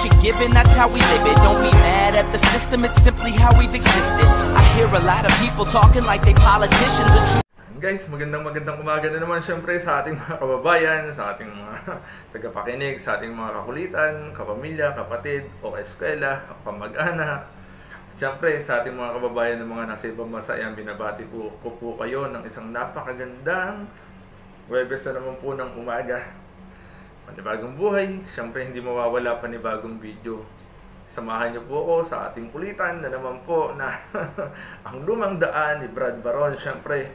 what you're given, that's how we live it. Don't be mad at the system, it's simply how we've existed. I hear a lot of people talking like they politicians and guys, magandang umaga na naman syempre sa ating mga kababayan, sa ating mga tagapakinig, sa ating mga kakulitan, kapamilya, kapatid, o eskwela, o kamag-anak. Syempre sa ating mga kababayan ng mga nasa ibang bansa, yan, binabati ko po kayo ng isang napakagandang Huwebes na naman po ng umaga. Panibagong buhay, syempre hindi mawawala panibagong video. Samahan niyo po ako sa ating kulitan na naman po na ang lumang daan ni Brad Baron, syempre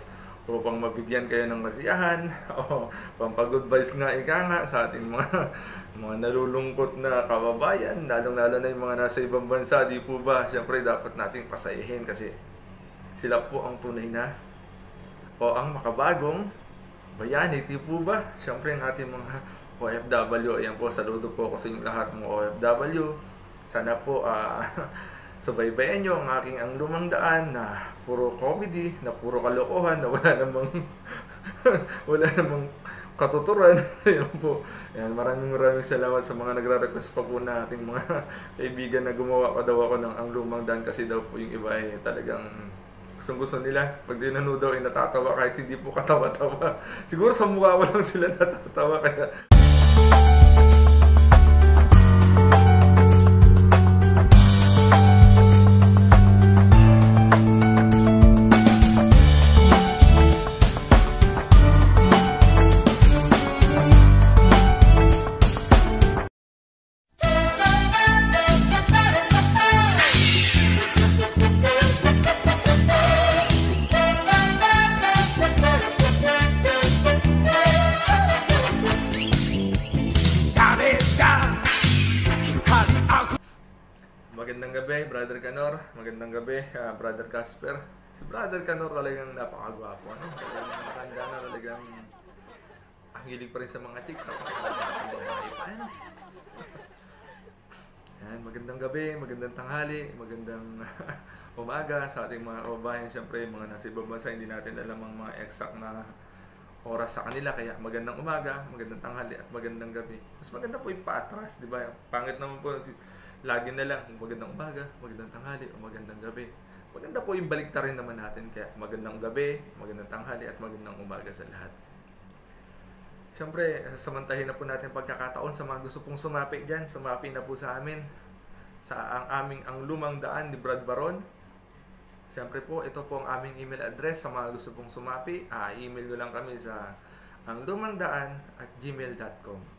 upang mabigyan kayo ng kasiyahan o pampag-good vibes nga ika nga sa ating mga nalulungkot na kababayan, lalong-lalo na yung mga nasa ibang bansa, di po ba? Syempre dapat nating pasayahin kasi sila po ang tunay na o ang makabagong bayani, di po ba? Syempre ang ating mga OFW, ayan po, saludo po ako sa inyong lahat mga OFW. Sana po subaybayan nyo ang aking ang lumang daan na puro comedy, na puro kalokohan, na wala namang wala namang katuturan. Ayan po. Ayan, maraming salamat sa mga nagre-request pa po na ating mga kaibigan na gumawa pa daw ako ng ang lumang daan kasi daw po yung iba ay talagang gusto nila. Pag dinanood daw ay natatawa kahit hindi po katawa-tawa. Siguro sa mukha ko lang sila natatawa kaya magandang gabi, Brother Canor. Magandang gabi, Brother Casper. Si Brother Canor talagang napakagwapo. Talagang matanda na, talagang ang hilig pa rin sa mga chicks. Babae pa, ano? Yan, magandang gabi, magandang tanghali, magandang umaga sa ating mga kababayan. Siyempre, mga nasa ibang bansa, hindi natin alam ang mga exact na oras sa kanila. Kaya magandang umaga, magandang tanghali, at magandang gabi. Mas maganda po yung patras, di ba? Pangit naman po lagi na lang magandang umaga, magandang tanghali, o magandang gabi. Maganda po yung baliktarin naman natin, kaya magandang gabi, magandang tanghali, at magandang umaga sa lahat. Siyempre, sasamantahin na po natin pagkakataon sa mga gusto pong sumapi dyan. Sumapi na po sa amin sa ang lumang daan ni Brad Baron. Siyempre po, ito po ang aming email address sa mga gusto pong sumapi. Email nyo lang kami sa anglumangdaan@gmail.com.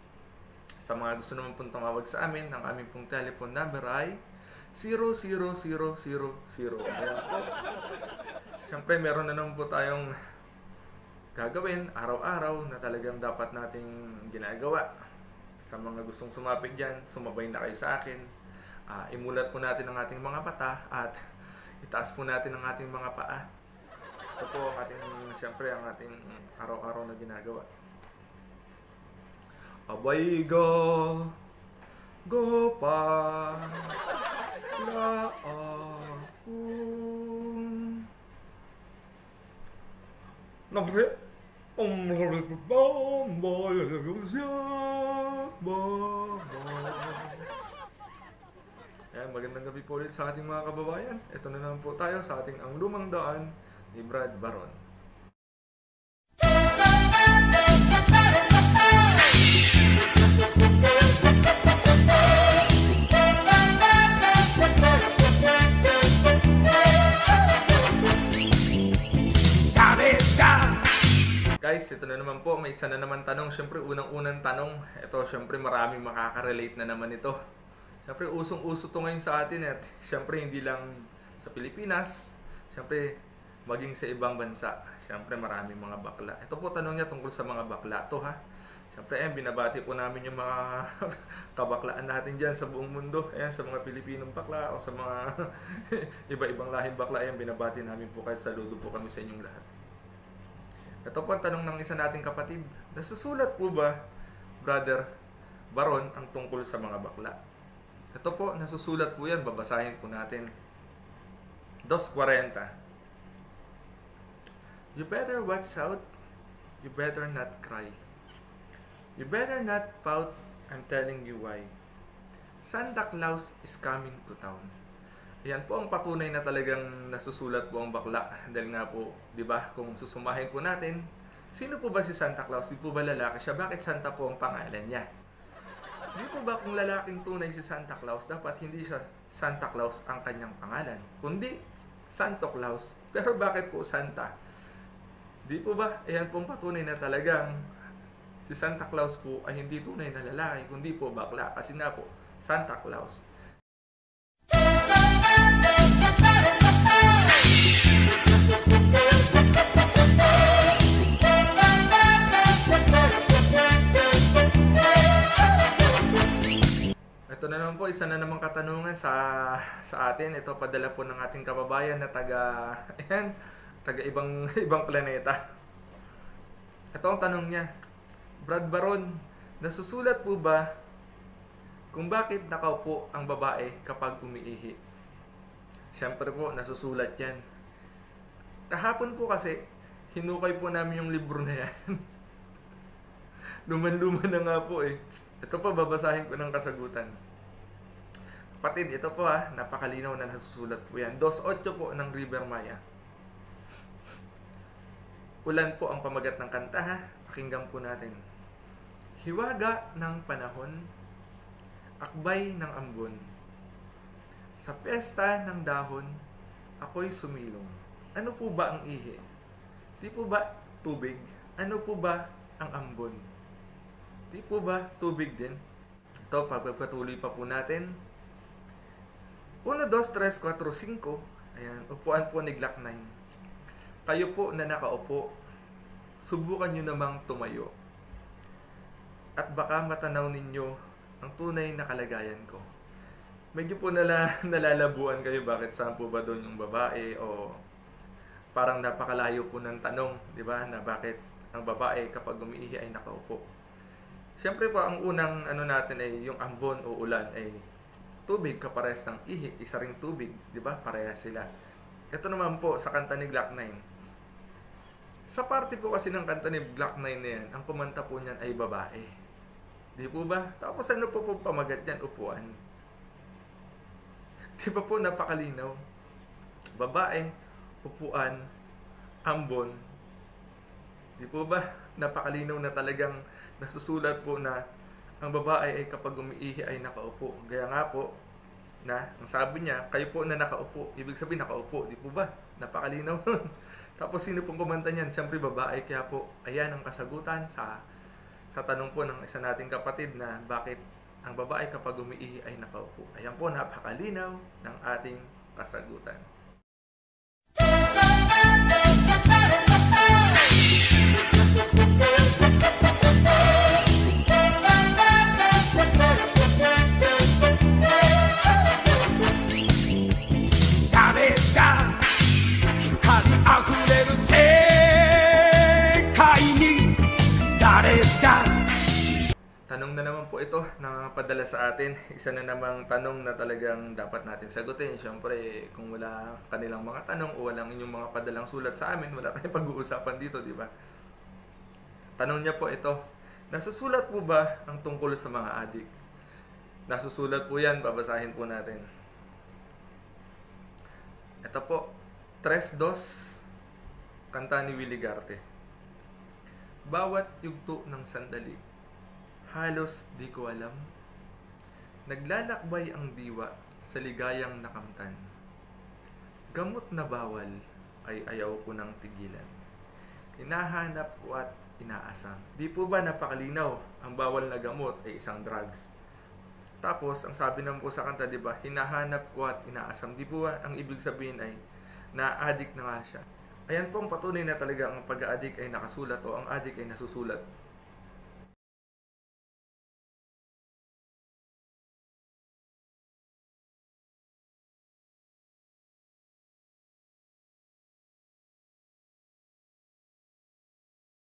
Sa mga gusto naman pong tumawag sa amin, ang aming pong telephone number ay 00000. Ayan po. Siyempre, meron na naman po tayong gagawin araw-araw na talagang dapat nating ginagawa. Sa mga gustong sumapit dyan, sumabay na kayo sa akin. Imulat po natin ang ating mga mata at itaas po natin ang ating mga paa. Ito po ang ating, siyempre, ang ating araw-araw na ginagawa. Abay go pa la akong napasi Ayan, magandang gabi po ulit sa ating mga kababayan. Ito na naman po tayo sa ating ang lumang daan ni Brad Baron. Guys, ito na naman po, may isa na naman tanong. Siyempre, unang-unang tanong. Ito, siyempre, maraming makaka-relate na naman ito. Siyempre, usong-uso ito ngayon sa atin. At siyempre, hindi lang sa Pilipinas. Siyempre, maging sa ibang bansa. Siyempre, maraming mga bakla. Ito po, tanong niya tungkol sa mga bakla to, ha? Siyempre, binabati po namin yung mga kabaklaan natin dyan sa buong mundo. Ayan, sa mga Pilipinong bakla o sa mga iba-ibang lahing bakla. Ayan, binabati namin po kahit saludo po kami sa inyong lahat. Ito po ang tanong ng isa nating kapatid. Nasusulat po ba, Brother Baron, ang tungkol sa mga bakla? Ito po, nasusulat po yan. Babasahin po natin. 2:40. You better watch out. You better not cry. You better not pout. I'm telling you why. Santa Claus is coming to town. Ayan po ang patunay na talagang nasusulat po ang bakla. Dahil nga po, di ba, kung susumahin po natin, sino po ba si Santa Claus? Di po ba lalaki siya? Bakit Santa po ang pangalan niya? Di po ba kung lalaking tunay si Santa Claus, dapat hindi siya Santa Claus ang kanyang pangalan, kundi Santo Claus. Pero bakit po Santa? Di po ba? Ayan po ang patunay na talagang si Santa Claus po ay hindi tunay na lalaki, kundi po bakla. Kasi nga po, Santa Claus. Ito na naman po, isa na namang katanungan sa atin. Ito padala po ng ating kababayan na taga ibang planeta. Ito ang tanong niya. Brad Baron, nasusulat po ba kung bakit nakaupo ang babae kapag umiihi? Siyempre po, nasusulat yan. Kahapon po kasi, hinukay po namin yung libro na yan. Luman-luman na nga po eh. Ito po, babasahin ko ng kasagutan. Kapatid, ito po napakalinaw na nasusulat po yan. 2.8 po ng River Maya. Ulan po ang pamagat ng kanta Pakinggan po natin. Hiwaga ng panahon, akbay ng ambon. Sa pesta ng dahon, ako'y sumilong. Ano po ba ang ihi? Di po ba tubig? Ano po ba ang ambon? Di po ba tubig din? Ito, pagpatuloy pa po natin. 1, 2, 3, 4, 5. Ayan, upuan po ni Glock 9. Kayo po na nakaupo, subukan nyo namang tumayo. At baka matanaw ninyo ang tunay na kalagayan ko. Medyo po nalalabuan kayo, bakit saan po ba doon yung babae, o parang napakalayo po ng tanong, di ba, na bakit ang babae kapag umiihi ay nakaupo. Siyempre po, ang unang natin ay yung ambon o ulan ay tubig, kaparehas ng ihi, isa ring tubig, di ba, parehas sila. Ito naman po sa kanta ni Glock 9. Sa parte po kasi ng kanta ni Glock 9 na yan, ang kumanta po niyan ay babae. Di po ba? Tapos ano po pamagat yan? Upuan. Di ba po napakalinaw? Babae, upuan, ambon. Di po ba? Napakalinaw na talagang nasusulat po na ang babae ay kapag umiihi ay nakaupo. Kaya nga po, ang sabi niya, kayo po na nakaupo. Ibig sabihin nakaupo. Di po ba? Napakalinaw. Tapos sino pong kumanta niyan? Siyempre babae. Kaya po, ayan ang kasagutan sa tanong po ng isa nating kapatid na bakit ang babae kapag umiihi ay nakaupo. Ayan po, napakalinaw ng ating kasagutan. Tanong na naman po ito na padala sa atin. Isa na namang tanong na talagang dapat natin sagutin. Siyempre, kung wala kanilang mga tanong o walang inyong mga padalang sulat sa amin, wala tayong pag-uusapan dito, di ba? Tanong niya po ito, nasusulat po ba ang tungkol sa mga adik? Nasusulat po yan, babasahin po natin. Ito po, 3-2, kanta ni Willie Garte. Bawat yugto ng sandali, halos di ko alam, naglalakbay ang diwa sa ligayang nakamtan. Gamot na bawal ay ayaw ko nang tigilan. Hinahanap ko at inaasam. Di po ba napakalinaw? Ang bawal na gamot ay isang drugs. Tapos, ang sabi naman po sa kanta, di ba, hinahanap ko at inaasam. Di po ba, ang ibig sabihin ay na-addict na nga siya. Ayan po ang patunay na talaga ang pag-a-addict ay nakasulat o ang addict ay nasusulat